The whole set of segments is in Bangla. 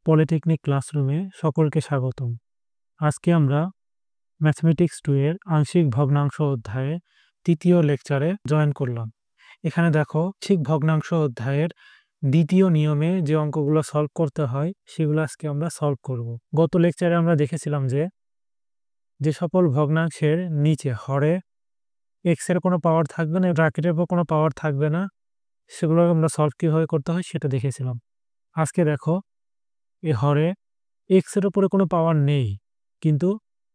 পলিটেকনিক ক্লাসরুমে সকলকে স্বাগতম। আজকে আমরা ম্যাথমেটিক্স 2 এর আংশিক ভগ্নাংশ অধ্যায়ে তৃতীয় লেকচারে জয়েন করলাম। এখানে দেখো আংশিক ভগ্নাংশ অধ্যায়ের দ্বিতীয় নিয়মে যে অঙ্কগুলো সলভ করতে হয় সেগুলো আজকে আমরা সলভ করব। গত লেকচারে আমরা দেখেছিলাম যে সকল ভগ্নাংশের নিচে হরে এক্স এর কোনো পাওয়ার থাকবে না, ব্র্যাকেটের উপর কোনো পাওয়ার থাকবে না, সেগুলো আমরা সলভ কীভাবে করতে হয় সেটা দেখেছিলাম। আজকে দেখো এই হরে এক্স এর উপরে কোনো পাওয়ার নেই কিন্তু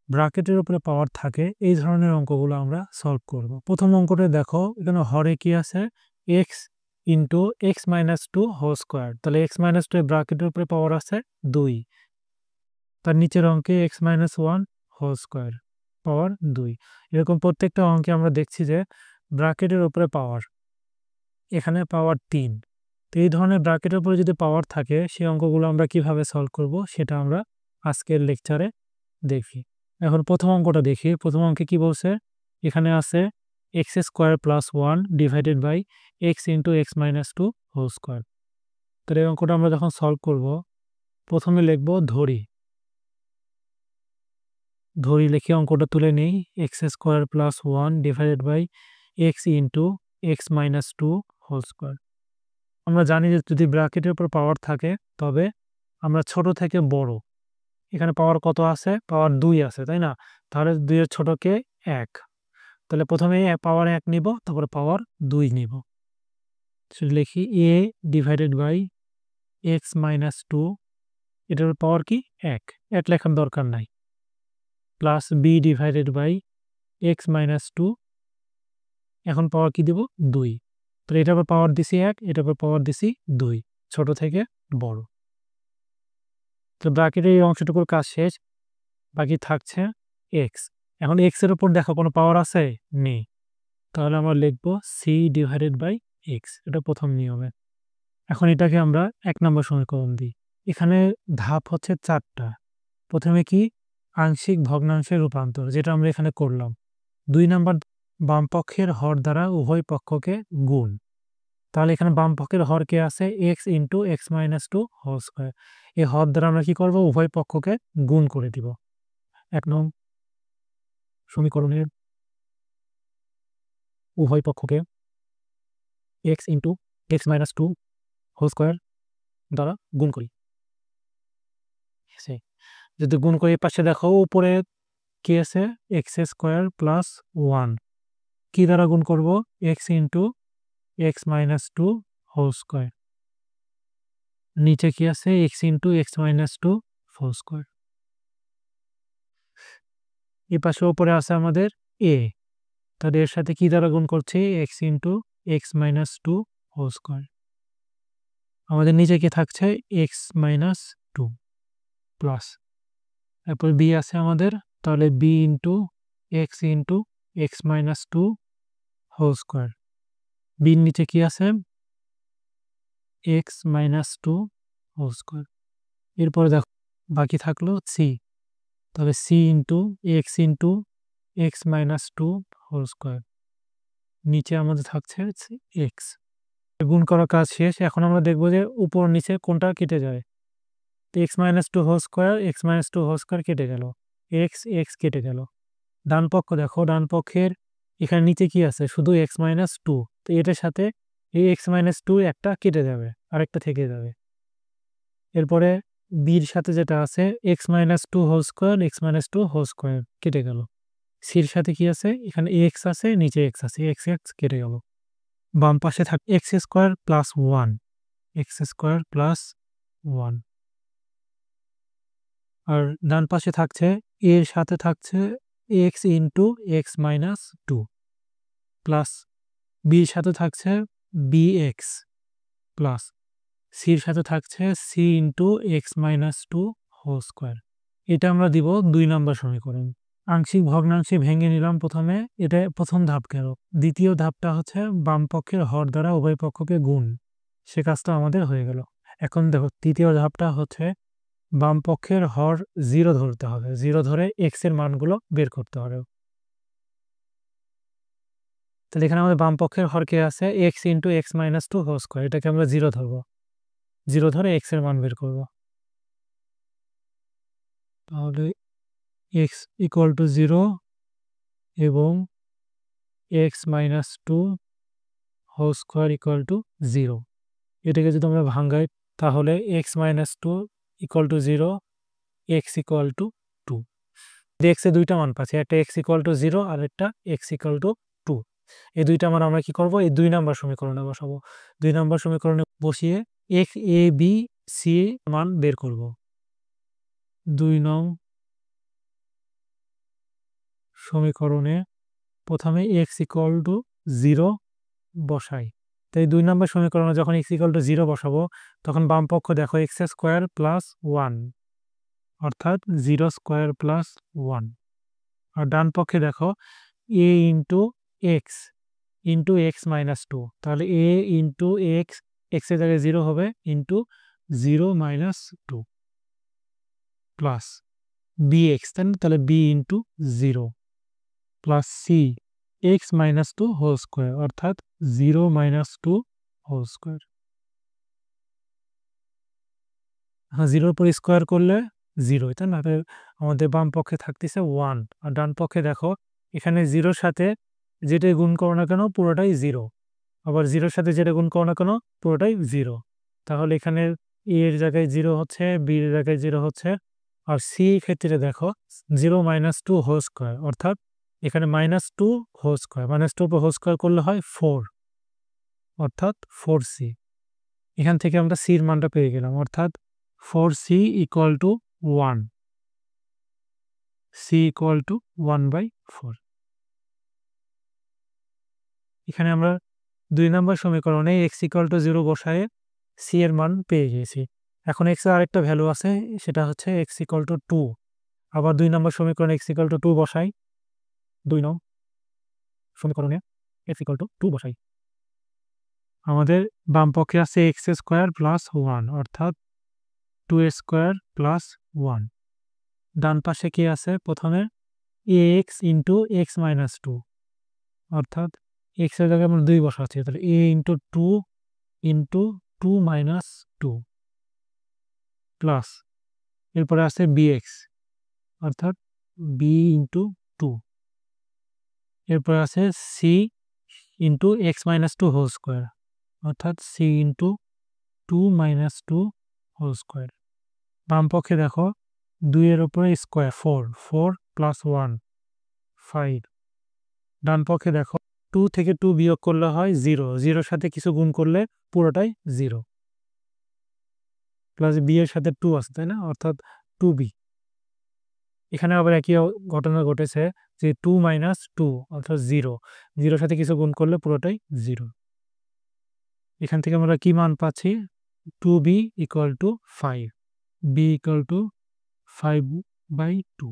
ব্র্যাকেটের উপরে পাওয়ার থাকে, এই ধরনের অঙ্কগুলো আমরা সলভ করব। প্রথম অঙ্কটা দেখো, এখানে হরে কি আছে, x into x minus 2 whole square. তাহলে এক্স মাইনাস 2 ব্র্যাকেটের উপরে পাওয়ার আছে 2, তার নিচের অঙ্কে x minus 1 whole square power 2। এরকম প্রত্যেকটা অঙ্কে আমরা দেখছি যে ব্র্যাকেটের উপরে পাওয়ার, এখানে পাওয়ার 3। তো এই ধরনের ব্র্যাকেটের উপরে যদি পাওয়ার থাকে সেই অঙ্কগুলো আমরা কিভাবে সলভ করব সেটা আমরা আজকের লেকচারে দেখি। এখন প্রথম অঙ্কটা দেখি। প্রথম অঙ্কে কি বলছে, এখানে আছে x square plus 1 divided by x into x minus 2 whole square. তাহলে এই অঙ্কটা আমরা যখন সলভ করব প্রথমে লিখব ধরি লিখে অঙ্কটা তুলে নেই। X square plus 1 divided by x into x minus 2 whole square. আমরা জানি যে যদি ব্র্যাকেটের উপর পাওয়ার থাকে তবে আমরা ছোট থেকে বড়, এখানে পাওয়ার কত আছে, পাওয়ার 2 আছে, তাই না? তাহলে 2 এর ছোটকে 1, তাহলে প্রথমে পাওয়ার 1 নিব, তারপরে পাওয়ার 2 নিব। লিখি A divided by x minus 2, এটার পাওয়ার কি 1 লেখার দরকার নাই, plus B divided by x minus 2, এখন পাওয়ার কি দেব 2, তাহলে এটার উপর পাওয়ার দিছি 1, এটার উপর পাওয়ার দিছি 2, ছোট থেকে বড়। তো ব্র্যাকেটের এই অংশটুকুর কাজ শেষ, বাকি থাকছে এক্স। এখন এক্স এর উপর দেখো কোনো পাওয়ার আছে নেই, তাহলে আমরা লিখব সি ডিভাইডেড বাই এক্স, এটা প্রথম নিয়মে। এখন এটাকে আমরা 1 নম্বর সমীকরণ দিই। এখানে ধাপ হচ্ছে 4টা। প্রথমে কি, আংশিক ভগ্নাংশের রূপান্তর, যেটা আমরা এখানে করলাম। 2 নম্বর, বাম পক্ষের হর দ্বারা উভয় পক্ষকে গুণ। তাহলে এখানে বাম পক্ষের হর কে আছে x into x minus 2 whole square. এই হর দ্বারা আমরা কি করব, উভয় পক্ষকে গুণ করে দিব। 1 নং সমীকরণের উভয় পক্ষকে x into x minus 2 whole square দ্বারা গুণ করি। যদি গুণ করি পাশে দেখো উপরে কি আছে, এক্স স্কোয়ার প্লাস 1, কি দ্বারা গুণ করব, x into x minus 2 whole square. নিচে কি আছে, x into x minus 2 whole square. এই পাশে উপরে আছে আমাদের এ, তাহলে এর সাথে কি দ্বারা গুণ করছি, x into x minus 2 whole square. আমাদের নিচে কি থাকছে, এক্স মাইনাস 2 প্লাস, তারপর বি আছে আমাদের, তাহলে B into x minus 2 whole square. বির নিচে কি আছে, এক্স মাইনাস 2 হোল স্কোয়ার। এরপরে দেখো বাকি থাকলো সি, তবে c into x minus 2 whole square. নিচে আমাদের থাকছে এক্স। গুণ করার কাজ শেষ। এখন আমরা দেখব যে উপর নিচে কোনটা কেটে যায়। তো এক্স মাইনাস 2 হোল স্কোয়ার কেটে গেল, এক্স কেটে গেল। ডান পক্ষ দেখো, ডান পক্ষের এখানে নিচে কি আছে, শুধু এক্স মাইনাস 2, তো এটার সাথে এই এক্স মাইনাস 2 একটা কেটে যাবে, আরেকটা থেকে যাবে। এরপরে বির সাথে যেটা আছে এক্স মাইনাস 2 হোল স্কোয়ার কেটে গেল। সির সাথে কি আছে, এখানে এক্স আছে, নিচে এক্স আছে, এক্স কেটে গেল। বাম পাশে থাকে এক্স স্কোয়ার প্লাস 1, আর ডান পাশে থাকছে এর সাথে থাকছে x into x minus 2 plus বির সাথে থাকছে বি এক্স প্লাস সির সাথে থাকছে c into x minus 2 whole square. এটা আমরা দিব 2 নম্বর সমীকরণ। আংশিক ভগ্নাংশে ভেঙে নিলাম প্রথমে, এটা প্রথম ধাপ গেল। দ্বিতীয় ধাপটা হচ্ছে বাম পক্ষের হর দ্বারা উভয় পক্ষকে গুণ, সে কাজটা আমাদের হয়ে গেল। এখন দেখো তৃতীয় ধাপটা হচ্ছে বাম পক্ষের হর 0 ধরতে হবে, 0 ধরে এক্স এর মানগুলো বের করতে হবে। তাহলে এখানে আমাদের বাম পক্ষের হর কে আছে x into x minus 2 whole square, এটাকে আমরা 0 ধরবো, 0 ধরে এক্স এর মান বের করব। তাহলে এক্স ইকুয়াল টু 0 এবং x minus 2 whole square equal to 0। এটাকে যদি আমরা ভাঙাই তাহলে x minus 2 equal to 0, x equal to 2। এক্সে দুইটা মান পাচ্ছি, একটা এক্স ইকুয়াল টু 0 আর একটা এক্স ইকুয়াল টু 2। এই দুইটা মান আমরা কি করব, এই 2 নম্বর সমীকরণে বসাবো। 2 নম্বর সমীকরণে বসিয়ে এক্স এ বি সি মান বের করব। 2 নং সমীকরণে প্রথমে এক্স ইকুয়াল টু 0 বসাই। তাই 2 নম্বর সমীকরণে যখন এক্স ইকুয়াল টু 0 বসাবো তখন বাম পক্ষ দেখো এক্স স্কোয়ার প্লাস 1, অর্থাৎ 0 স্কোয়ার প্লাস 1। আর ডান পক্ষে দেখো এ ইন্টু এক্স মাইনাস 2, তাহলে এ ইন্টু এক্স এর জায়গায় 0 হবে, into 0 minus 2 plus B X, তাহলে B into 0 plus C X minus 2 whole square, অর্থাৎ 0 মাইনাস 2 হোল স্কোয়ার। হ্যাঁ, 0 পর স্কোয়ার করলে 0, তাই না? আমাদের বাম পক্ষে থাকতেছে 1, আর ডান পক্ষে দেখো এখানে 0-র সাথে যেটা গুণ করো না কেন পুরোটাই 0, আবার 0-র সাথে যেটা গুণ করো না কেন পুরোটাই 0। তাহলে এখানে এ এর জায়গায় 0 হচ্ছে, বি এর জায়গায় 0 হচ্ছে, আর সি ক্ষেত্রে দেখো 0 মাইনাস 2 হোল স্কোয়ার, অর্থাৎ এখানে minus 2 whole square, minus 2 whole square করলে হয় 4, অর্থাৎ 4c। এখান থেকে আমরা সির মানটা পেয়ে গেলাম, অর্থাৎ 4c equal to 1, c equal to 1/4। এখানে আমরা 2 নম্বর সমীকরণে এক্স ইকুয়াল টু 0 বসায়ে সি এর মান পেয়ে গিয়েছি। এখন এক্স এর আরেকটা ভ্যালু আছে, সেটা হচ্ছে এক্স ইকুয়াল টু 2। আবার 2 নম্বর সমীকরণে এক্স ইকুয়াল টু 2 বসাই। 2 নং সমীকরণে এক্স ইকুয়াল টু 2 বসাই। আমাদের বাম পক্ষে আছে এক্স স্কোয়ার প্লাস 1, অর্থাৎ 2 স্কোয়ার প্লাস 1। ডান পাশে কি আছে, প্রথমে এক্স ইন্টু এক্স মাইনাস 2, অর্থাৎ এক্স এর জায়গায় আমরা 2 বসাচ্ছি, তাহলে এ ইন্টু 2 ইন্টু 2 মাইনাস 2 প্লাস এরপরে আছে bx, অর্থাৎ b ইন্টু 2। এরপরে আছে c into x minus 2 whole square, অর্থাৎ c into 2 minus 2 whole square. বাম পক্ষে দেখো 2 এর উপরে স্কোয়ার 4 প্লাস 1 5। ডান পক্ষে দেখো 2 থেকে 2 বিয়োগ করলে হয় 0, 0-র সাথে কিছু গুণ করলে পুরোটাই 0, প্লাস বি এর সাথে 2 আছে, তাই না? অর্থাৎ 2b। এখানে আবার একই ঘটনা ঘটেছে যে 2 মাইনাস 2, অর্থাৎ 0, 0-র সাথে কিছু গুণ করলে পুরোটাই 0। এখান থেকে আমরা কি মান পাচ্ছি, 2b equal to 5, b equal to 5/2।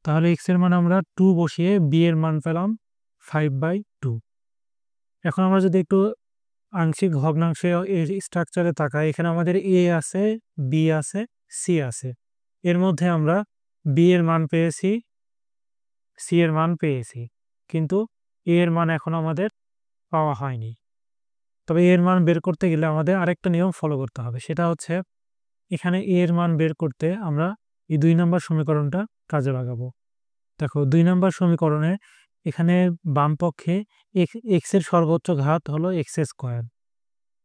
তাহলে x এর মান আমরা 2 বসিয়ে b এর মান পেলাম 5/2। এখন আমরা যদি একটু আংশিক ভগ্নাংশে স্ট্রাকচারে তাকাই, এখানে আমাদের a আছে, b আছে, c আছে। এর মধ্যে আমরা b এর মান পেয়েছি, c এর মান পেয়েছি, কিন্তু a এর মান এখন আমাদের পাওয়া হয়নি। তবে a এর মান বের করতে গেলে আমাদের আরেকটা নিয়ম ফলো করতে হবে, সেটা হচ্ছে এখানে a এর মান বের করতে আমরা এই 2 নম্বর সমীকরণটা কাজে লাগাবো। দেখো 2 নম্বর সমীকরণে এখানে বাম পক্ষে এক্স এর সর্বোচ্চ ঘাত হলো এক্স স্কোয়ার।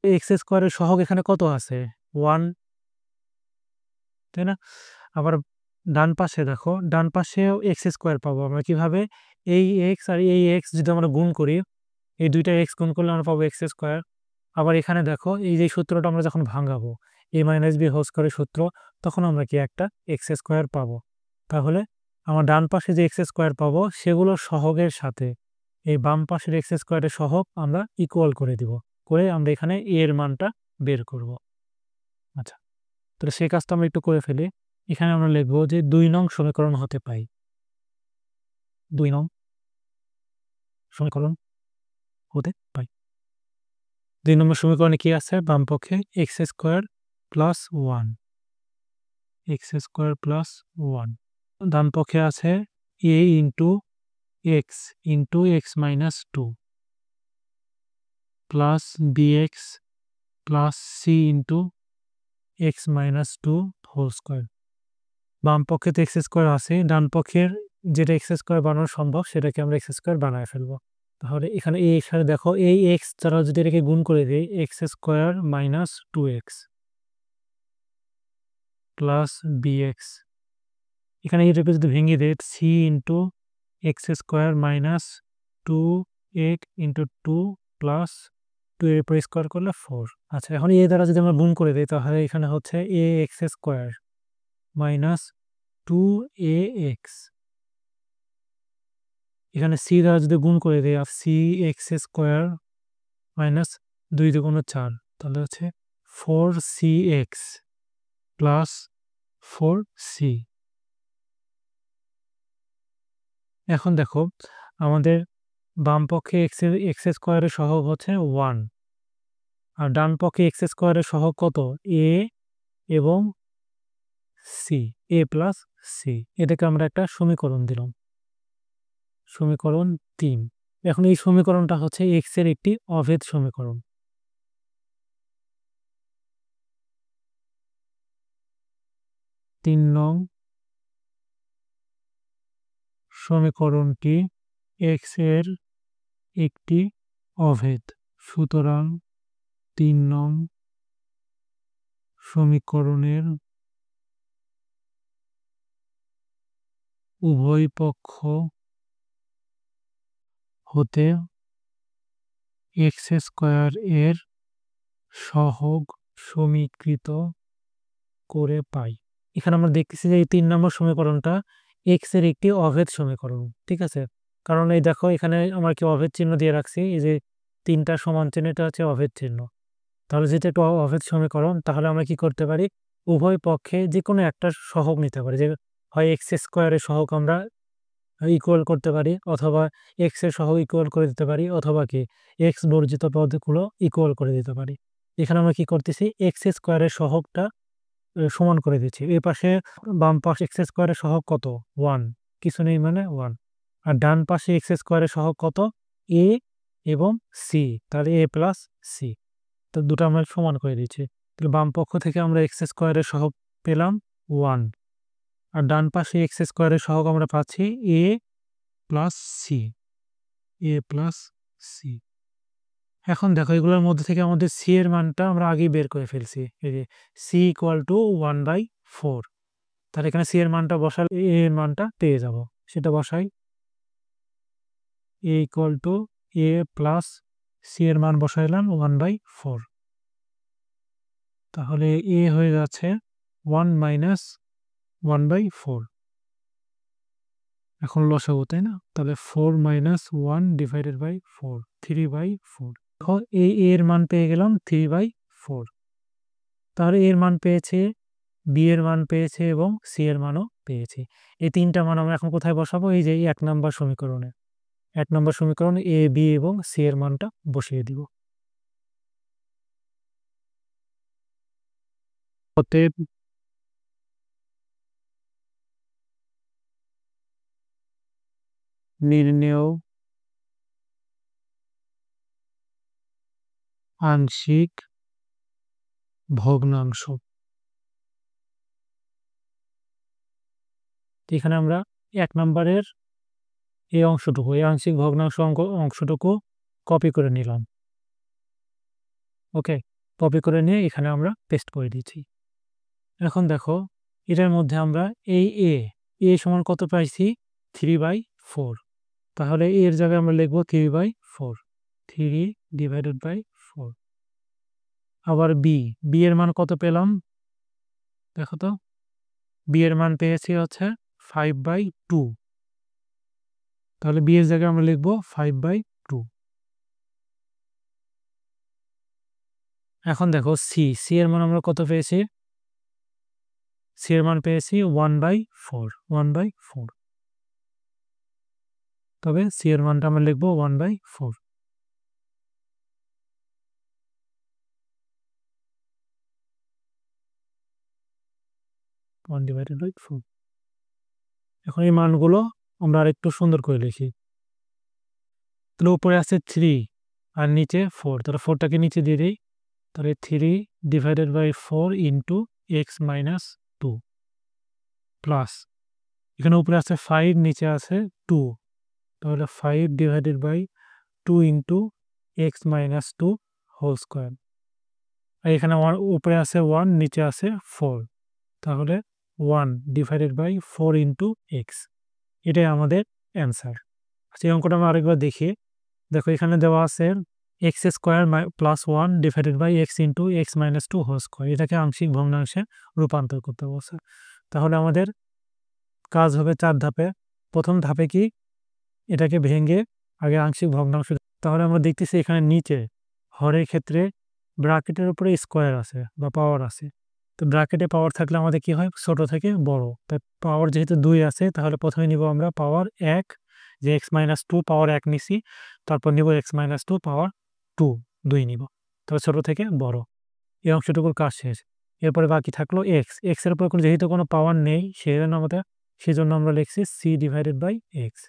এক্স স্কোয়ারের সহগ এখানে কত আছে, 1, তাই না? আবার ডান পাশে দেখো, ডান পাশেও এক্স স্কোয়ার পাবো আমরা কিভাবে, এই এক্স আর এই এক্স যদি আমরা গুণ করি, এই দুইটা এক্স গুণ করলে আমরা পাবো এক্স স্কোয়ার। আবার এখানে দেখো এই যে সূত্রটা আমরা যখন ভাঙাবো এ মাইনাস বি হোল স্কোয়ারের সূত্র, তখন আমরা কি একটা এক্স স্কোয়ার পাবো। তাহলে আমার ডান পাশে যে এক্স স্কোয়ার পাবো সেগুলো সহগের সাথে এই বাম পাশের এক্স স্কোয়ারের সহগ আমরা ইকুয়াল করে দিব, করে আমরা এখানে এ এর মানটা বের করব। আচ্ছা, তাহলে সেই কাজটা আমরা একটু করে ফেলি। এখানে আমরা লিখবো যে 2 নং সমীকরণ হতে পাই, 2 নং সমীকরণ হতে পাই। 2 নম্বর সমীকরণে কি আছে, বাম পক্ষে X square plus 1, X square plus 1। ডান পক্ষে আছে A into x minus 2 plus bx plus c into x minus 2 whole square. বাম পক্ষে তো এক্স স্কোয়ার আছে, ডান পক্ষের যেটা এক্স স্কোয়ার বানানো সম্ভব সেটাকে আমরা এক্স স্কোয়ার বানায় ফেলবো। তাহলে এখানে এই সাথে দেখো এই এক্স দ্বারা যদি এটাকে গুণ করে দিই, x square minus 2x plus bx, এখানে এইটাকে যদি ভেঙে দেয় c into x square minus 2x into 2 plus 2 এর উপর স্কোয়ার করলে 4। আচ্ছা, এখন এ দ্বারা যদি আমরা গুণ করে দিই তাহলে এখানে হচ্ছে এ এক্স স্কোয়ার মাইনাস 2ax, এখানে সি দ্বারা যদি গুণ করে দিই আর সি এক্স স্কোয়ার মাইনাস 2 দুগুণ 4, তাহলে হচ্ছে 4cx প্লাস 4c। এখন দেখো আমাদের বাম পক্ষে এক্স স্কোয়ারের সহগ হচ্ছে 1 আর ডান পক্ষে এক্স স্কোয়ারের সহগ কত, এ এবং সি, এ প্লাস সি। এটাকে আমরা একটা সমীকরণ দিলাম, সমীকরণ 3। এখন এই সমীকরণটা হচ্ছে এক্স এর একটি অভেদ সমীকরণ। তিন নং সমীকরণটি এক্স এর একটি অভেদ, সুতরাং 3 নং সমীকরণের উভয় পক্ষ হতে এক্স স্কোয়ার এর সহগ সমীকৃত করে পাই। এখানে আমরা দেখতেছি যে এই 3 নম্বর সমীকরণটা এক্স এর একটি অভেদ সমীকরণ, ঠিক আছে। কারণ এই দেখো এখানে আমরা কি অভেদ চিহ্ন দিয়ে রাখছি, এই যে 3টা সমান চিহ্ন, এটা হচ্ছে অভেদ চিহ্ন। তাহলে যেটা একটু অভেদ সমীকরণ, তাহলে আমরা কি করতে পারি, উভয় পক্ষে যে কোনো একটা সহগ নিতে পারি, যে হয় এক্স স্কোয়ারের সহগ আমরা ইকুয়াল করতে পারি, অথবা এক্স এর সহগ ইকুয়াল করে দিতে পারি, অথবা কি এক্স বর্জিত পদগুলো ইকুয়াল করে দিতে পারি। এখানে আমরা কি করতেছি, এক্স স্কোয়ারের সহগটা সমান করে দিচ্ছি। এই পাশে বাম পাশে এক্স স্কোয়ারের সহগ কত, 1, কিছু নেই মানে 1। আর ডান পাশে এক্স স্কোয়ারের সহগ কত, এ এবং সি, তাহলে এ প্লাস সি, তো দুটো আমরা সমান করে দিচ্ছি। তাহলে বাম পক্ষ থেকে আমরা এক্স স্কোয়ারের সহগ পেলাম 1, আর ডান পাশে এক্স স্কোয়ারের সহগ আমরা পাচ্ছি এ প্লাস সি, এ প্লাস সি। এখন দেখো এগুলোর মধ্যে থেকে আমাদের সি এর মানটা আমরা আগেই বের করে ফেলছি, এই যে সি ইকুয়াল টু 1/4। তাহলে এখানে সি এর মানটা বসালে এ এর মানটা পেয়ে যাব, সেটা বসাই, A equal to A plus C এর মান বসাইলাম 1/4। তাহলে এ হয়ে যাচ্ছে 1 মাইনাস 1/4। এখন লসাগু, তাই না? তাহলে 4 মাইনাস 1 ডিভাইডেড বাই 4, 3/4। এখন এ এর মান পেয়ে গেলাম 3/4। তাহলে এর মান পেয়েছে, বি এর মান পেয়েছে এবং সি এর মানও পেয়েছে। এই 3টা মান আমরা এখন কোথায় বসাবো, এই যে 1 নম্বর সমীকরণে, 1 নম্বর সমীকরণে এ বি এবং সি এর মানটা বসিয়ে দিব। অতএব নির্ণেয় আংশিক ভগ্নাংশ। এখানে আমরা 1 নম্বরের এই অংশটুকু, এই আংশিক ভগ্নাংশ অংশটুকু কপি করে নিলাম। ওকে, কপি করে নিয়ে এখানে আমরা পেস্ট করে দিচ্ছি। এখন দেখো এটার মধ্যে আমরা এই এ সমান কত পাইছি, 3/4। তাহলে এর জায়গায় আমরা লিখবো 3/4, 3 ডিভাইডেড বাই 4। আবার বি এর মান কত পেলাম, দেখো তো, বি এর মান পেয়েছি হচ্ছে 5/2। তাহলে বি এর জায়গায় আমরা লিখবো 5/2। এখন দেখো সি এর মান আমরা কত পেয়েছি, সি এর মান পেয়েছি 1/4, 1/4। তবে সি এর মানটা আমরা লিখবো 1/4। এখন এই মানগুলো আমরা আরেকটু সুন্দর করে লিখি। তাহলে উপরে আছে 3 আর নিচে 4, তাহলে 4টাকে নিচে দিয়ে দিই। তাহলে 3 divided by 4 into x minus 2। Plus এখানে উপরে আছে 5, নিচে আছে 2, তাহলে 5 divided by 2 into x minus 2 whole square. আর এখানে উপরে আছে 1, নিচে আছে 4, তাহলে 1 ডিভাইডেড বাই 4 ইন্টু এক্স, এটাই আমাদের অ্যান্সার। আচ্ছা, এই অঙ্কটা আমরা আরেকবার দেখি। দেখো এখানে দেওয়া আছে x square plus 1 divided by x into x minus 2 whole square, এটাকে আংশিক ভগ্নাংশে রূপান্তর করতে বলছে। তাহলে আমাদের কাজ হবে 4 ধাপে। প্রথম ধাপে কি, এটাকে ভেঙে আগে আংশিক ভগ্নাংশ। তাহলে আমরা দেখতেছি এখানে নিচে হরের ক্ষেত্রে ব্র্যাকেটের উপরে স্কোয়ার আছে বা পাওয়ার আছে। তো ব্র্যাকেটে পাওয়ার থাকলে আমাদের কি হয়, ছোট থেকে বড়। তাই পাওয়ার যেহেতু 2 আছে, তাহলে প্রথমে নিব আমরা পাওয়ার 1, যে এক্স মাইনাস 2 পাওয়ার 1 নিছি। তারপর নিব এক্স মাইনাস 2 পাওয়ার 2 নিব। তবে ছোট থেকে বড়, এই অংশটুকুর কাজ শেষ। এরপরে বাকি থাকলো এক্স। এক্সের উপর যেহেতু কোনো পাওয়ার নেই, সেজন্য আমরা লিখছি সি ডিভাইডেড বাই এক্স।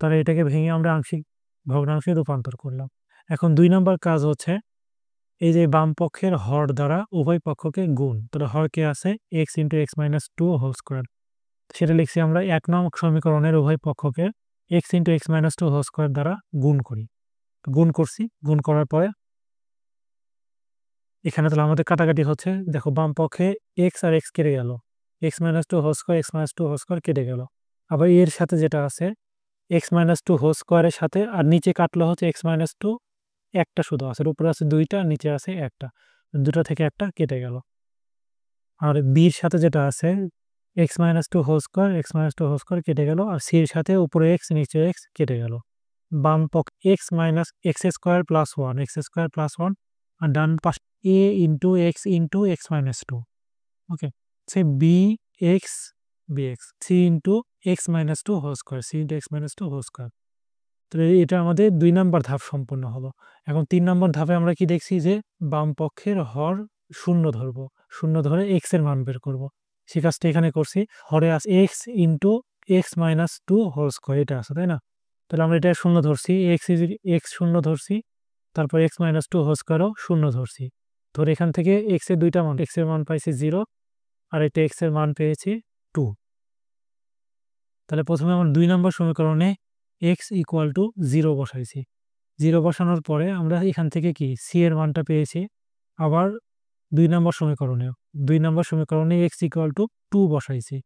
তাহলে এটাকে ভেঙে আমরা আংশিক ভগ্নাংশে রূপান্তর করলাম। এখন 2 নম্বর কাজ হচ্ছে এই যে বাম পক্ষের হর দ্বারা উভয় পক্ষকে গুণ। তাহলে হরকে আছে x into x minus 2 whole square, সেটা লিখছি আমরা 1 নং সমীকরণের উভয় পক্ষকে x into x minus 2 whole square দ্বারা গুণ করি। গুণ করছি, গুণ করার পরে এখানে তাহলে আমাদের কাটাকাটি হচ্ছে। দেখো বাম পক্ষে এক্স আর এক্স কেটে গেল, x minus 2 whole square, x minus 2 whole square কেটে গেল। আবার এর সাথে যেটা আছে এক্স মাইনাস 2 হোল স্কোয়ারের সাথে, আর নিচে কাটলো হচ্ছে এক্স মাইনাস 2, একটা শুধু আছে, উপরে আছে 2টা, নিচে আছে একটা, 2টা থেকে একটা কেটে গেল। আর বির সাথে যেটা আছে x minus 2 whole square, x minus 2 whole square কেটে গেল, আর সির সাথে উপরে এক্স নিচে এক্স কেটে গেল। বাম পক্ষ X minus X square plus 1, X square plus 1, আর ডান পাশ A into x minus 2। Okay, say B X C into x minus 2 whole square, C into x minus 2 whole square. তো এটা আমাদের 2 নম্বর ধাপ সম্পূর্ণ হলো। এখন 3 নম্বর ধাপে আমরা কি দেখছি যে বাম পক্ষের হর শূন্য ধরবো, শূন্য ধরে এক্স এর মান বের করব। সে কাজটা এখানে করছি। হরে আছে x into x minus 2 whole square, এটা আছে তাই না। তাহলে আমরা এটা শূন্য ধরছি, এক্স শূন্য ধরছি, তারপর এক্স মাইনাস 2 হোল স্কোয়ারও শূন্য ধরছি। ধরে এখান থেকে এক্স এর 2টা মান, এক্স এর মান পাইছি 0, আর এটা এক্স এর মান পেয়েছি 2। তাহলে প্রথমে আমরা 2 নম্বর সমীকরণে এক্স ইকুয়াল টু 0 বসাইছি। 0 বসানোর পরে আমরা এখান থেকে কি সি এর মানটা পেয়েছি। আবার 2 নম্বর সমীকরণে এক্স ইকুয়াল টু 2 বসাইছি।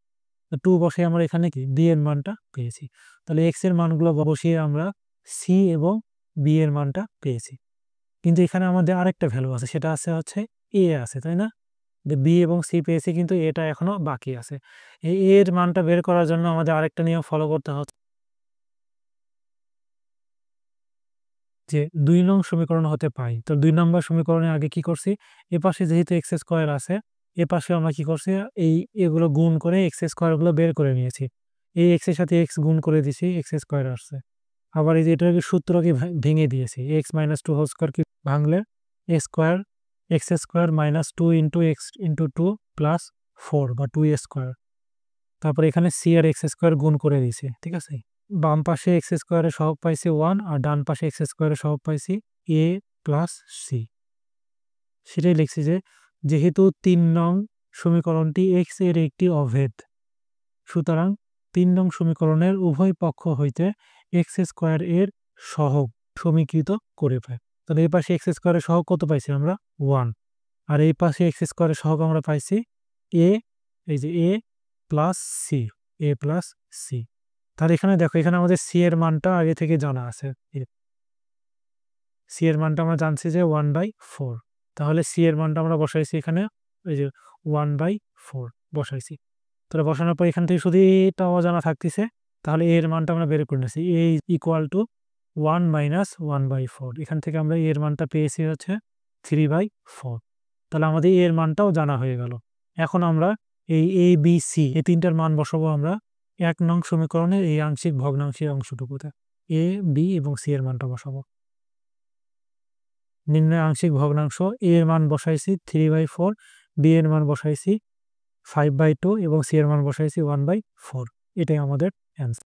2 বসে আমরা এখানে কি বি এর মানটা পেয়েছি। তাহলে এক্স এর মানগুলো বসিয়ে আমরা সি এবং বি এর মানটা পেয়েছি। কিন্তু এখানে আমাদের আরেকটা ভ্যালু আছে, সেটা হচ্ছে এ আছে তাই না। বি এবং সি পেয়েছি, কিন্তু এটা এখনো বাকি আছে। এই এর মানটা বের করার জন্য আমাদের আরেকটা নিয়ম ফলো করতে হচ্ছে, যে 2 নং সমীকরণ হতে পাই। তো 2 নম্বর সমীকরণে আগে কি করছি, এ পাশে যেহেতু এক্স স্কোয়ার আছে, এ পাশে আমরা কি করছি, এগুলো গুণ করে এক্স স্কোয়ার গুলো বের করে নিয়েছি। এই এক্স এর সাথে এক্স গুণ করে দিছি, এক্স স্কোয়ার আসছে। আবার এই যে এটাকে সূত্রকে ভেঙে দিয়েছি, এক্স মাইনাস 2 হোল স্কোয়ার কি ভাঙলে x square minus 2 into x into 2 plus 4 বা 2 স্কোয়ার। তারপর এখানে সি আর এক্স স্কোয়ার গুণ করে দিয়েছি, ঠিক আছে। বাম পাশে এক্স স্কোয়ারের সহগ পাইছি 1, আর ডান পাশে এক্স স্কোয়ারের সহগ পাইছি এ প্লাস সি। সেটাই লিখছি যে যেহেতু 3 নং সমীকরণটি এক্স এর একটি অভেদ, সুতরাং 3 নং সমীকরণের উভয় পক্ষ হইতে এক্স স্কোয়ার এর সহগ সমীকৃত করে পাই। তাহলে এই পাশে এক্স স্কোয়ারের সহগ কত পাইছি আমরা 1, আর এই পাশে এক্স স্কোয়ারের সহগ আমরা পাইছি এ, এই যে এ প্লাস সি। তাহলে এখানে দেখো, এখানে আমাদের সি এর মানটা আগে থেকে জানা আছে। সি এর মানটা আমরা জানছি যে 1/4। তাহলে সি এর মানটা আমরা বসাইছি এখানে, এই যে 1/4 বসাইছি। তাহলে বসানোর পর এখান থেকে শুধু এটা অজানা থাকতেছে, তাহলে এর মানটা আমরা বের করে নিয়েছি, এ ইকুয়াল টু 1 মাইনাস 1/4। এখান থেকে আমরা এর মানটা পেয়েছি হচ্ছে 3/4। তাহলে আমাদের এর মানটাও জানা হয়ে গেল। এখন আমরা এই এ বি সি এই তিনটার মান বসাবো আমরা 1 নং সমীকরণের এই আংশিক ভগ্নাংশের অংশটুকুতে। এ বি এবং সি এর মানটা বসাবো। নির্ণয় আংশিক ভগ্নাংশ, এ এর মান বসাইছি 3/4, বি এর মান বসাইছি 5/2 এবং সি এর মান বসাইছি 1/4। এটাই আমাদের অ্যান্সার।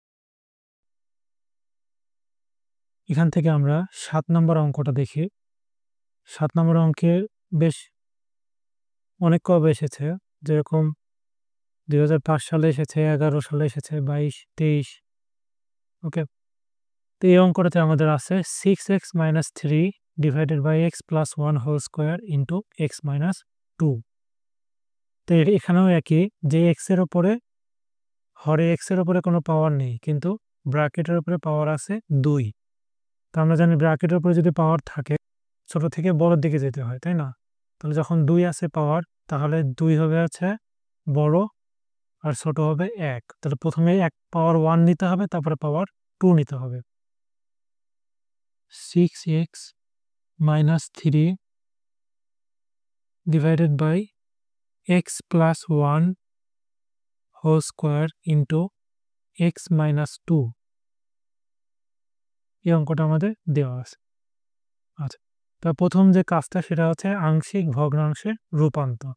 এখান থেকে আমরা 7 নম্বর অঙ্কটা দেখি। 7 নম্বর অঙ্কে বেশ অনেক কবে এসেছে, যেরকম 2005 সালে এসেছে, 11 সালে এসেছে, 22, 23। ওকে, তো এই অঙ্কটাতে আমাদের আছে 6x - 3 divided by x plus 1 whole square into x minus 2। তো এখানেও একই, যে এক্স এর ওপরে হরে এক্স এর ওপরে কোনো পাওয়ার নেই, কিন্তু ব্র্যাকেটের উপরে পাওয়ার আছে 2। তো আমরা জানি ব্র্যাকেটের উপরে যদি পাওয়ার থাকে ছোট থেকে বড়র দিকে যেতে হয়, তাই না? তাহলে যখন 2 আছে পাওয়ার, তাহলে 2 হবে আছে বড় আর ছোট হবে 1। তাহলে প্রথমে এক পাওয়ার 1 নিতে হবে, তারপরে পাওয়ার 2 নিতে হবে। 6x - 3 divided by x plus 1 whole square into x minus 2। এই অঙ্কটা আমাদের দেওয়া আছে। আচ্ছা, তা প্রথম যে কাজটা সেটা হচ্ছে আংশিক ভগ্নাংশের রূপান্তর।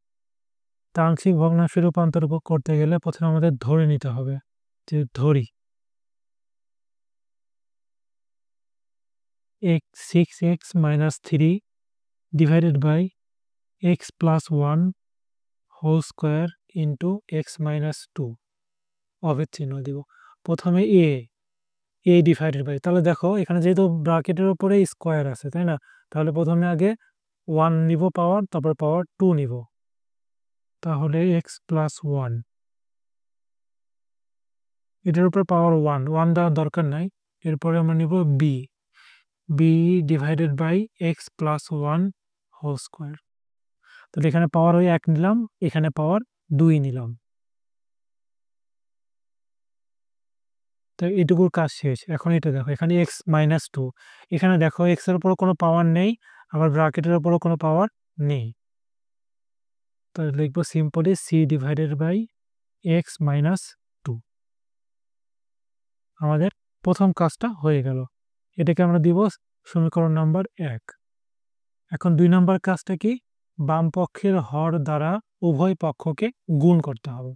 তা আংশিক ভগ্নাংশের রূপান্তর করতে গেলে প্রথমে আমাদের ধরে নিতে হবে, যে ধরি 6x - 3 divided by x plus 1 whole square into x minus 2। অভেদ চিহ্ন দিব। প্রথমে এ ডিভাইডেড বাই, তাহলে দেখো এখানে যেহেতু ব্র্যাকেটের উপরে স্কোয়ার আছে, তাই না? তাহলে প্রথমে আগে 1 নিব পাওয়ার, তারপর পাওয়ার 2 নিব, তাহলে x প্লাস 1। এটার উপর পাওয়ার 1 দেওয়ার দরকার নাই। এরপরে আমরা নিব b divided by x plus 1 whole square. তাহলে এখানে পাওয়ার ওই 1 নিলাম, এখানে পাওয়ার 2 নিলাম। তো এটুকুর কাজ শেষ। এখন এটা দেখো, এখানে x মাইনাস 2, এখানে দেখো x এর উপর কোনো পাওয়ার নেই, আবার ব্র্যাকেটের উপরও কোনো পাওয়ার নেই। তো লিখবো simply c divided by x minus 2। আমাদের প্রথম কাজটা হয়ে গেল। এটাকে আমরা দিব সমীকরণ নাম্বার 1। এখন 2 নম্বর কাজটা কি? বাম পক্ষের হর দ্বারা উভয় পক্ষকে গুণ করতে হবে।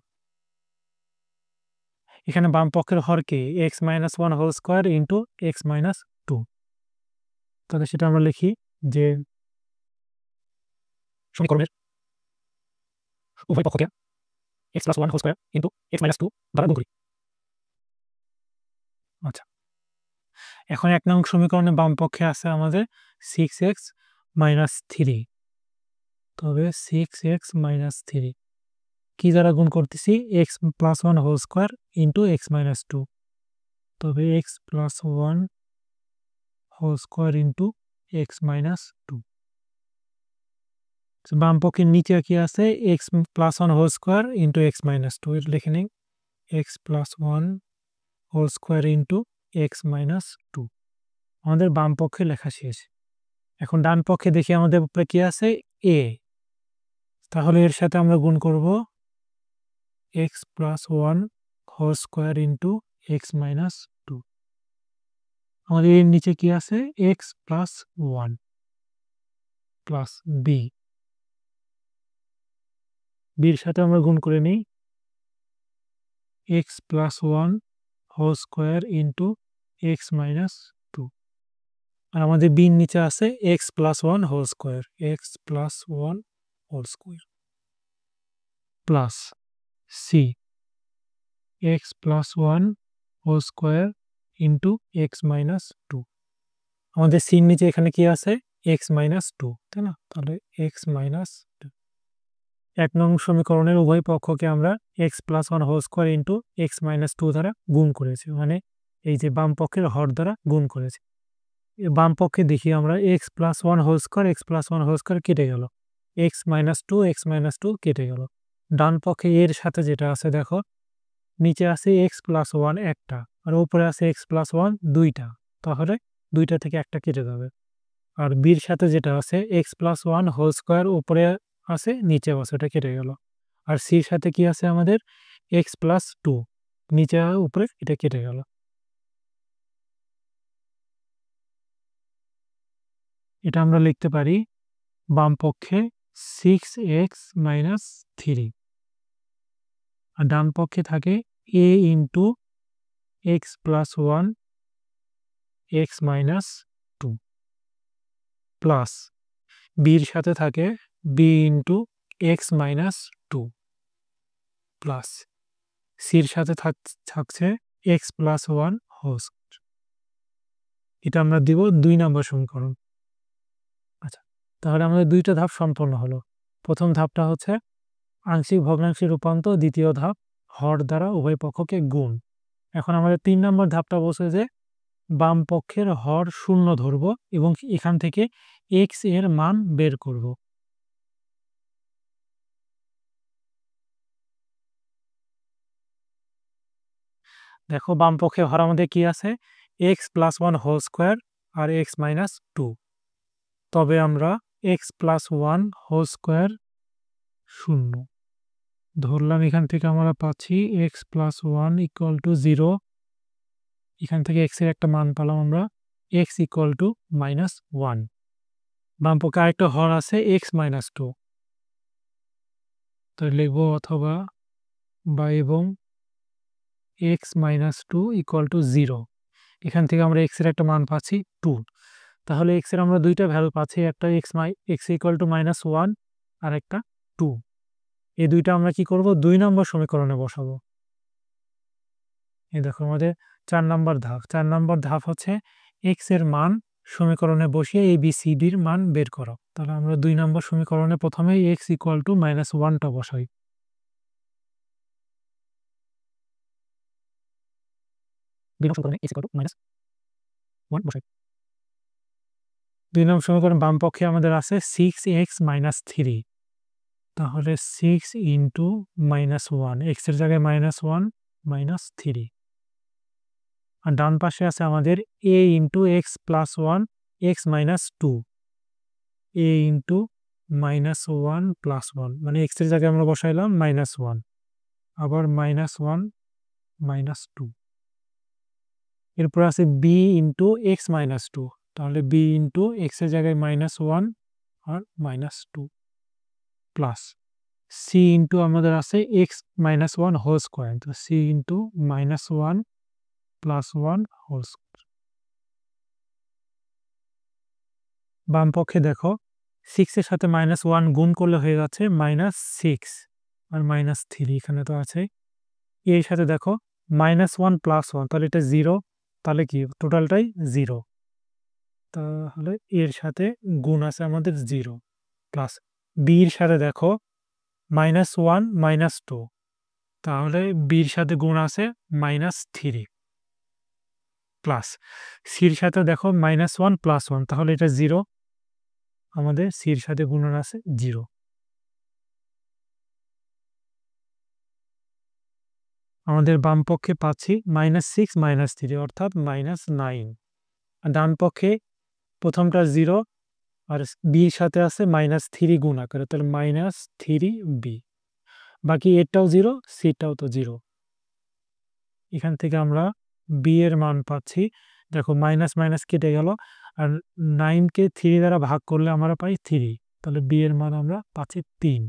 এখানে বাম পক্ষের হর কি? x minus 1 whole square into x minus 2। তাহলে সেটা আমরা লিখি যে সমীকরণের উভয় পক্ষকে x plus 1 whole square into x minus 2 দ্বারা গুণ করি। আচ্ছা, এখন 1 নং সমীকরণে বাম পক্ষে আছে আমাদের 6x মাইনাস 3। তবে 6x মাইনাস 3 কি দ্বারা গুণ করতেছি? x plus 1 whole square into x minus 2। তবে x plus 1 whole square into x minus 2। বাম পক্ষের নিচে কি আছে? x plus 1 whole square into x minus 2। এটা লিখে নিই, x plus 1 whole square into x minus 2। আমাদের বাম পক্ষে লেখা শেষ। এখন ডান পক্ষে দেখি আমাদের উপরে কি আছে? a। তাহলে এর সাথে আমরা গুণ করব x plus 1 whole square into x minus 2। আমাদের এর নিচে কি আছে? x প্লাস 1 প্লাস বির সাথে আমরা গুণ করে নিই x plus 1 whole square into x minus 2। আর আমাদের বির নিচে আছে x plus 1 whole square, x plus 1 whole square plus c x plus 1 whole square into x minus 2। আমাদের সির নিচে এখানে কি আছে? x মাইনাস 2, তাই না? তাহলে x মাইনাস 2। 1 নং সমীকরণের উভয় পক্ষকে আমরা x plus 1 whole square into x minus 2 দ্বারা গুণ করেছি, মানে এই যে বাম পক্ষের হর দ্বারা গুণ করেছি। বাম পক্ষে দেখি আমরা x plus 1 whole square, x plus 1 whole square কেটে গেল, x মাইনাস 2 কেটে গেল। ডান পক্ষে এর সাথে যেটা আছে দেখো, নিচে আছে x প্লাস 1 একটা, আর উপরে আছে x প্লাস 1 দুইটা, তাহলে দুইটা থেকে একটা কেটে যাবে। আর বির সাথে যেটা আছে x প্লাস 1 হোল স্কোয়ার উপরে আছে, নিচেও আছে, ওটা কেটে গেল। আর সির সাথে কি আছে আমাদের? x প্লাস 2 নিচে উপরে, এটা কেটে গেল। এটা আমরা লিখতে পারি বাম পক্ষে 6x মাইনাস 3, আর ডান পক্ষে থাকে a into x plus 1 x minus 2 plus বির সাথে থাকে b into x minus 2। Plus সির সাথে থাকছে x প্লাস 1 হোল স্কয়ার। এটা আমরা দিব 2 নম্বর সমীকরণ। আচ্ছা, তাহলে আমাদের দুইটা ধাপ সম্পন্ন হলো। প্রথম ধাপটা হচ্ছে আংশিক ভগ্নাংশে রূপান্তর, দ্বিতীয় ধাপ হর দ্বারা উভয় পক্ষকে গুণ। এখন আমাদের 3 নম্বর ধাপটা বলছে যে বাম পক্ষের হর 0 ধরব এবং এখান থেকে x এর মান বের করব। দেখো বাম পক্ষে হর আমাদের কি আছে, x প্লাস 1 হোল স্কয়ার আর x মাইনাস 2। তবে আমরা x প্লাস 1 হোল স্কয়ার 0 ধরলাম। এখান থেকে আমরা পাচ্ছি x প্লাস 1 ইকুয়াল টু 0। এখান থেকে x এর একটা মান পেলাম আমরা, x ইকুয়াল টু মাইনাস 1। বাম পক্ষে আরেকটা হর আছে x মাইনাস 2, তো লিখব অথবা বা এবং x মাইনাস 2 ইকুয়াল টু 0। এখান থেকে আমরা x এর একটা মান পাচ্ছি 2। তাহলে x এর আমরা দুইটা ভ্যালু পাচ্ছি, একটা x ইকুয়াল টু মাইনাস 1 আর একটা 2। এই দুইটা আমরা কি করব, 2 নম্বর সমীকরণে বসাবো। এই দেখো আমাদের 4 নম্বর ধাপ। 4 নম্বর ধাপ হচ্ছে x এর মান সমীকরণে বসিয়ে a b c d এর মান বের করো। তাহলে আমরা 2 নম্বর সমীকরণে প্রথমে x ইকুয়াল টু মাইনাস 1টা বসাই। দুই নম্বর সমীকরণ বাম পক্ষে আমাদের আছে 6x মাইনাস 3। তাহলে 6 ইন্টু মাইনাস 1, এক্স এর জায়গায় মাইনাস 1 মাইনাস 3। আর ডান পাশে আছে আমাদের a into x plus 1 x minus 2, a into minus 1 plus 1, মানে এক্স এর জায়গায় আমরা বসাইলাম মাইনাস 1, আবার মাইনাস 1 মাইনাস 2। এরপর আছে b ইন্টু এক্স মাইনাস 2, তাহলে b ইন্টু এক্স এর জায়গায় মাইনাস 1 আর মাইনাস 2 প্লাস c ইন্টু আমাদের আছে এক্স মাইনাস 1 হোল স্কোয়ার, তো c into minus 1 plus 1 whole square. বাম পক্ষে দেখো 6 এর সাথে মাইনাস 1 গুণ করলে হয়ে যাচ্ছে মাইনাস 6 আর মাইনাস 3, এখানে তো আছে। এর সাথে দেখো মাইনাস 1 প্লাস 1, তাহলে এটা 0, তাহলে কি টোটালটাই 0। তাহলে এর সাথে গুণ আছে আমাদের 0 প্লাস বির সাথে দেখো মাইনাস 1 মাইনাস 2, তাহলে বির সাথে গুণ আছে মাইনাস 3 প্লাস সির সাথে দেখো মাইনাস 1 প্লাস 1, তাহলে এটা 0, আমাদের সির সাথে গুণন আছে 0। আমাদের বাম পক্ষে পাচ্ছি মাইনাস 6 মাইনাস 3 অর্থাৎ মাইনাস 9। আর ডান পক্ষে প্রথমটা 0 আর বির সাথে আছে মাইনাস 3 গুণ আকারে, তাহলে মাইনাস 3 বি। বাকি এটাও 0, সিটাও তো 0। এখান থেকে আমরা বি এর মান পাচ্ছি, দেখো মাইনাস মাইনাস কেটে গেল আর 9কে 3 দ্বারা ভাগ করলে আমরা পাই 3, তাহলে বি এর মান আমরা পাচ্ছি 3।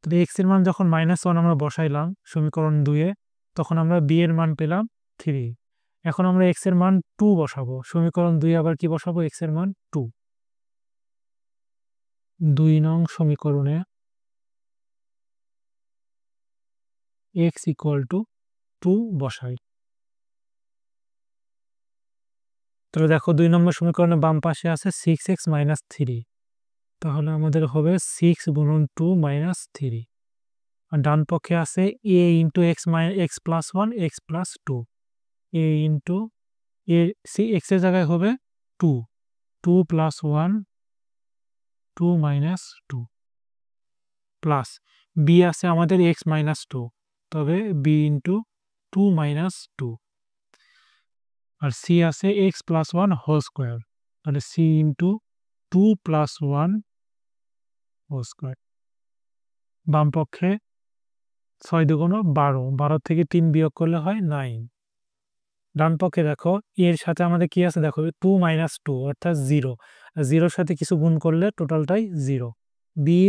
তবে এক্স এর মান যখন মাইনাস 1 আমরা বসাইলাম সমীকরণ 2-এ, তখন আমরা বি এর মান পেলাম 3। এখন আমরা এক্স এর মান 2 বসাবো, সমীকরণ 2-এ আবার কি বসাবো, এক্স এর মান 2। 2 নং সমীকরণে এক্স ইকুয়াল টু 2 বসাই। তাহলে দেখো 2 নম্বর সমীকরণে বাম পাশে আছে 6x মাইনাস 3, তাহলে আমাদের হবে 6 গুণন 2 মাইনাস 3। আর ডান পক্ষে আছে a into x plus 1 x plus 2, a into x এর জায়গায় হবে 2, 2 প্লাস 1 2 মাইনাস 2 প্লাস b আছে আমাদের এক্স মাইনাস 2, তবে b ইন্টু 2 মাইনাস 2 আর c আছে এক্স প্লাস 1 হোল স্কোয়ার, তাহলে c into 2 plus 1 whole square. বাম পক্ষে 6 দুগুণ 12, 12 থেকে 3 বিয়োগ করলে হয় 9। ডান পক্ষে দেখো এর সাথে আমাদের কি আছে, দেখো 2 মাইনাস 2 অর্থাৎ 0, 0-র সাথে কিছু গুণ করলে টোটালটাই 0। বি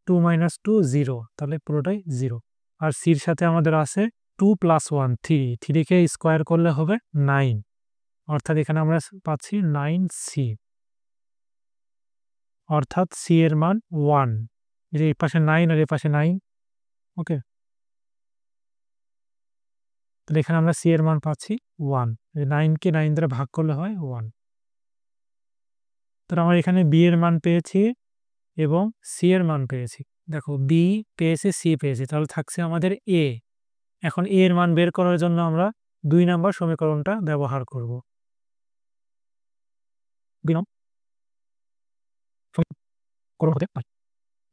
2 মাইনাস 2 0, তাহলে পুরোটাই 0। আর সির সাথে আমাদের আছে 2 প্লাস 1 3, 3কে স্কোয়ার করলে হবে 9, অর্থাৎ এখানে আমরা পাচ্ছি 9c, অর্থাৎ সি এর মান 1। যে এই পাশে 9 আর এই পাশে 9। ওকে, তাহলে এখানে আমরা c এর মান পাচ্ছি 1। 9 কে 9 দ্বারা ভাগ করলে হয় 1। তাহলে আমরা এখানে b এর মান পেয়েছি এবং c এর মান পেয়েছি। দেখো b পেয়েছি, c পেয়েছি, তাহলে থাকছে আমাদের a। এখন a এর মান বের করার জন্য আমরা 2 নম্বর সমীকরণটা ব্যবহার করব। 2 নম্বর সমীকরণ হতে পারে।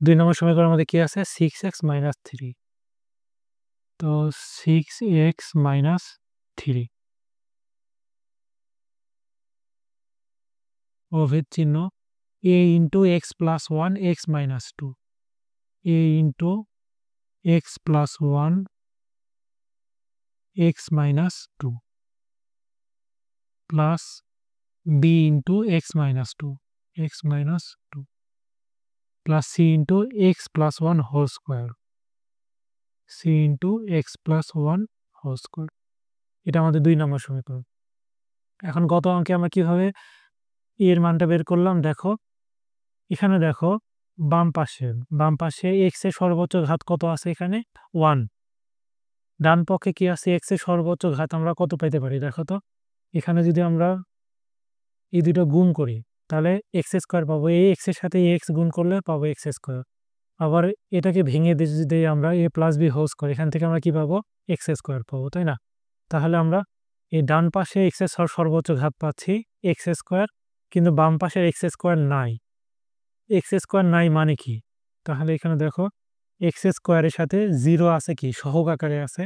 2 নম্বর সমীকরণের মধ্যে কি আছে? 6x - 3। তো 6x - 3 অভেদ চিহ্ন a into x plus 1 x minus 2, a into x plus 1 x minus 2 plus b into x minus 2 x minus 2 plus c into x plus 1 whole square, c into x plus 1 whole square। এটা আমাদের 2 নম্বর সমীকরণ। এখন গত অঙ্কে আমরা কিভাবে এর মানটা বের করলাম? দেখো এখানে দেখো বাম পাশে x এর সর্বোচ্চ ঘাত কত আছে? এখানে 1। ডান পক্ষে কি আছে? x এর সর্বোচ্চ ঘাত আমরা কত পেতে পারি দেখো তো। এখানে যদি আমরা এই দুটো গুণ করি তাহলে এক্স স্কোয়ার পাবো। এই এক্স এর সাথে এক্স গুণ করলে পাবো এক্স স্কোয়ার। আবার এটাকে ভেঙে দিয়ে যদি আমরা a plus b whole square, এখান থেকে আমরা কি পাবো? এক্স স্কোয়ার পাবো, তাই না? তাহলে আমরা এই ডান পাশে এক্স এর সর্বোচ্চ ঘাত পাচ্ছি এক্স স্কোয়ার, কিন্তু বাম পাশের এক্স স্কোয়ার নাই। এক্স স্কোয়ার নাই মানে কি? তাহলে এখানে দেখো এক্স স্কোয়ারের সাথে 0 আছে, কি সহগ আকারে আছে।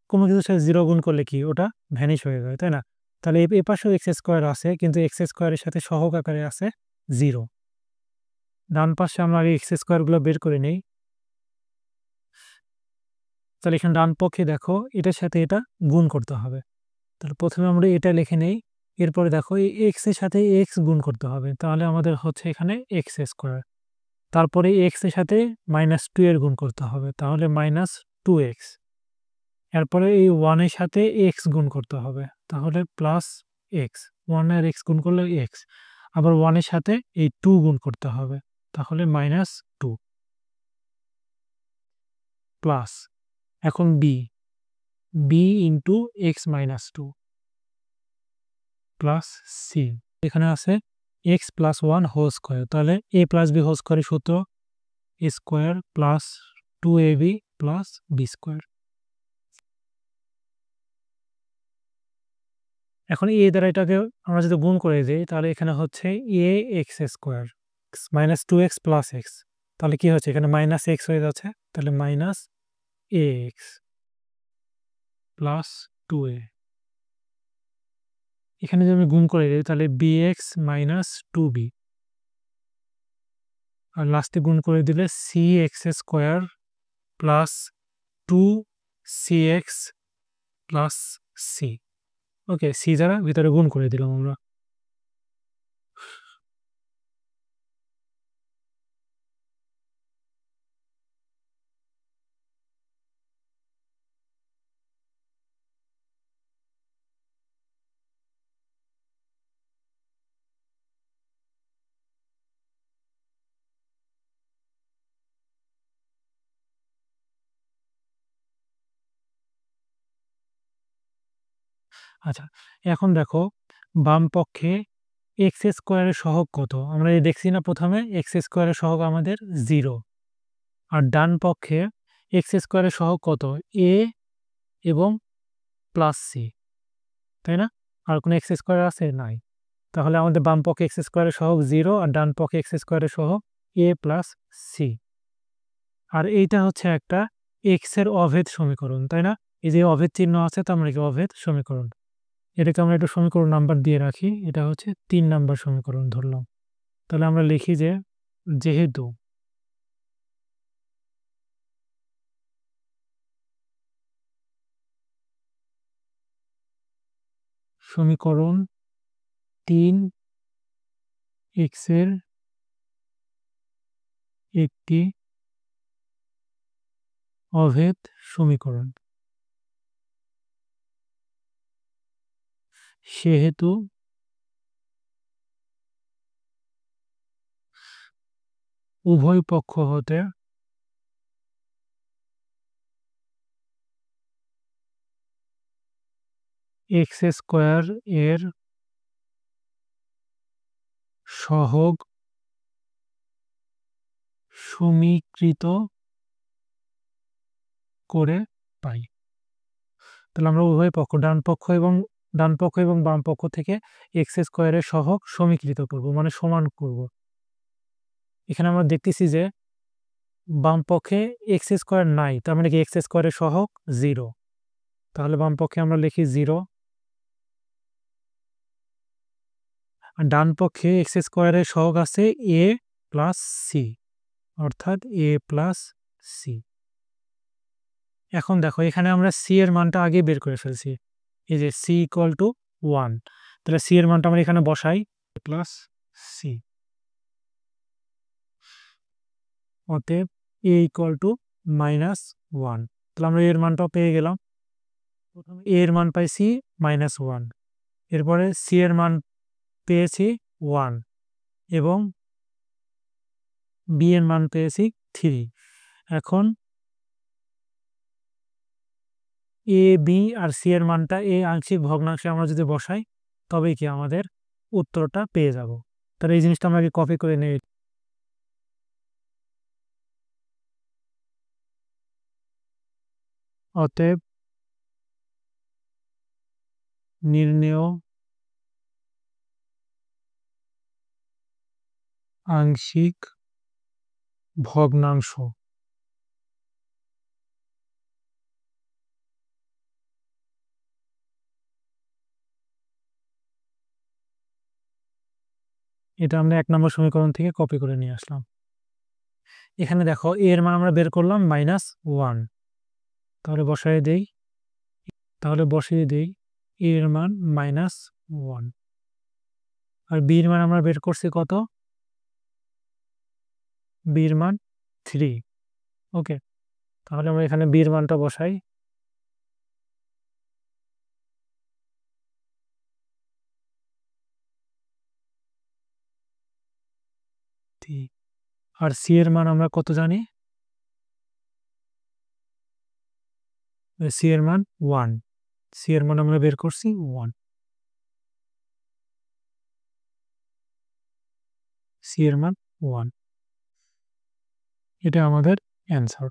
কোনো কিছুর সাথে 0 গুণ করলে কি ওটা ভ্যানিশ হয়ে যায়, তাই না? তাহলে এ পাশেও এক্স স্কোয়ার আছে, কিন্তু এক্স স্কোয়ারের সাথে সহগ আকারে আছে 0। ডান পাশে আমরা আগে এক্স স্কোয়ারগুলো বের করে নেই। তাহলে এখানে ডান পক্ষে দেখো এটার সাথে এটা গুণ করতে হবে। তাহলে প্রথমে আমরা এটা লিখে নেই, এরপরে দেখো এই এক্স এর সাথে এক্স গুণ করতে হবে, তাহলে আমাদের হচ্ছে এখানে এক্স স্কোয়ার। তারপরে এক্স এর সাথে -2 এর গুণ করতে হবে, তাহলে -2x। এরপরে এই 1 এর সাথে এক্স গুণ করতে হবে, তাহলে +x। 1 আর x গুণ করলে x। আবার 1 এর সাথে এই 2 গুণ করতে হবে, তাহলে -2 প্লাস এখন b into x - 2 plus c। এখানে আছে x প্লাস 1 হোল স্কোয়ার, তাহলে a প্লাস b হোল স্কোয়ারের সূত্র a square plus 2ab plus b square. এখন a দ্বারা এটাকে আমরা যদি গুণ করে দিই তাহলে এখানে হচ্ছে a x square -2x plus x, তাহলে কি হচ্ছে? এখানে -x হয়ে যাচ্ছে, তাহলে -ax প্লাস 2a। এখানে যদি আমি গুণ করে দিই তাহলে bx - 2b, আর লাস্টে গুণ করে দিলে cx square plus 2cx plus c। ওকে, c দ্বারা ভিতরে গুণ করে দিলাম আমরা। আচ্ছা, এখন দেখো বাম পক্ষে এক্স স্কোয়ারের সহগ কত? আমরা এই দেখছি না, প্রথমে এক্স স্কোয়ারের সহগ আমাদের 0। আর ডান পক্ষে এক্স স্কোয়ারের সহগ কত? a এবং প্লাস c, তাই না? আর কোনো এক্স স্কোয়ার আছে? নাই। তাহলে আমাদের বাম পক্ষে এক্স স্কোয়ারের সহগ 0 আর ডান পক্ষে এক্স স্কোয়ারের সহগ a প্লাস c। আর এইটা হচ্ছে একটা এক্স এর অভেদ সমীকরণ, তাই না? এই যে অভেদ চিহ্ন আছে, তার মানে কি অভেদ সমীকরণ। এটাকে আমরা একটু সমীকরণ নাম্বার দিয়ে রাখি, এটা হচ্ছে 3 নাম্বার সমীকরণ ধরলাম। তাহলে আমরা লিখি যে যেহেতু সমীকরণ 3 এক্স এর একটি অভেদ সমীকরণ, সেহেতু উভয় পক্ষ হতে এক্স স্কোয়ার এর সহগ সমীকৃত করে পাই। তাহলে আমরা উভয় পক্ষ ডান পক্ষ এবং বাম পক্ষ থেকে এক্স স্কোয়ারের সহগ সমীকৃত করব, মানে সমান করব। এখানে আমরা দেখতেছি যে বাম পক্ষে এক্স স্কোয়ার নাই, তার মানে কি এক্স স্কোয়ারের সহগ 0। তাহলে বাম পক্ষে আমরা লিখি 0, আর ডান পক্ষে এক্স স্কোয়ারের সহগ আছে এ প্লাস সি, অর্থাৎ এ প্লাস সি। এখন দেখো এখানে আমরা সি এর মানটা আগে বের করে ফেলছি, এই যে সি ইকুয়াল টু 1। তাহলে সি এর মানটা আমরা এখানে বসাই, প্লাস সি, অতএব এ ইকুয়াল টু -1। তাহলে আমরা এর মানটাও পেয়ে গেলাম। প্রথমে এ এর মান পাইছি -1, এরপরে সি এর মান পেয়েছি 1 এবং বি এর মান পেয়েছি 3। এখন এ বি আর সি এর মানটা এ আংশিক ভগ্নাংশে আমরা যদি বসাই তবেই কি আমাদের উত্তরটা পেয়ে যাব। তাহলে এই জিনিসটা আমরা কপি করে নেই। অতএব নির্ণেয় আংশিক ভগ্নাংশ এটা আমরা 1 নম্বর সমীকরণ থেকে কপি করে নিয়ে আসলাম। এখানে দেখো এ এর মান আমরা বের করলাম -1, তাহলে বসিয়ে দেই এ এর মান -1, আর বি এর মান আমরা বের করছি কত, বি এর মান 3। ওকে, তাহলে আমরা এখানে বি এর মানটা বসাই, আর সি এর মান আমরা কত জানি, সি এর মান 1, সি এর মান আমরা বের করছি 1, সি এর মান 1। এটা আমাদের অ্যান্সার।